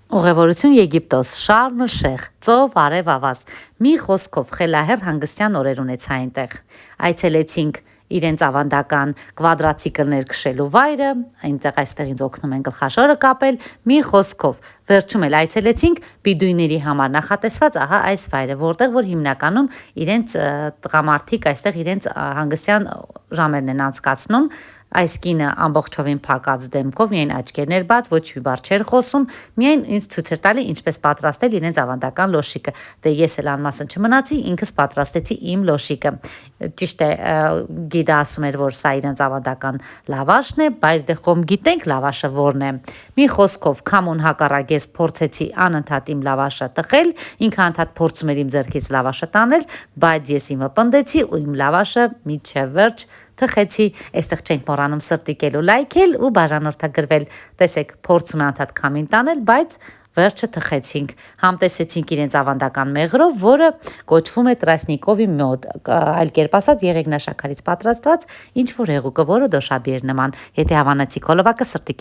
Ուղևորություն Եգիպտոս, Շարմ Շեխ, ծով արև ավազ, մի խոսքով խելահեղ հանգստյան օրեր ունեցա այնտեղ, այցելեցինք իրենց ավանդական կվադրացիկլներ քշելու վայրը, այստեղ ինձ օգնում են գլխաշորը կապել, մի խոսքով, վերջում էլ այցելեցինք բիդույների համար նախատեսված ահա այս վայրը, որտեղ որ հիմնականում իրենց տղամարդիկ այստեղ իրենց հանգստյան ժամերն են անցկացնում, այս կինը ամբողջովին փակած դեմքով, միայն աչքերն էր բաց, ոչ մի բառ չէր խոսում, միայն ինձ ցույց էր տալի ինչպես պատրաստել իրենց ավանդական լոշիկը։ Դե ես էլ անմասն չմնացի, ինքս պատրաստեցի իմ լոշիկը։ Ճիշտ է, գիդը ասում էր, որ սա իրենց ավանդական լավաշն է, բայց դե խոմ գիտենք լավաշը որն է։ Մի խոսքով, քամուն հակառակ ես փորձեցի անընդհատ իմ լավաշը տխել, ինքը անդադ փորձում էր իմ ձեռքից լավաշը տանել, բայց ես իմը պնդեցի ու իմ լավաշը միջև վերջ թխեցի, այստեղ չենք մոռանում սրտիկել ու լայքել ու բաժանորդագրվել, տեսեք, փորձում է անդադ քամին տանել, բայց վերջը թխեցինք, համտեսեցինք իրենց ավանդական մեղրով, որը կոչվում է տրասնիկովի մյոդ, այլ կերպ ասած եղեգնաշաքարից պատրաստված ինչ-որ հեղուկը, որը դոշաբի էր նման, եթե հավանեցիք հոլովակը սրտիկ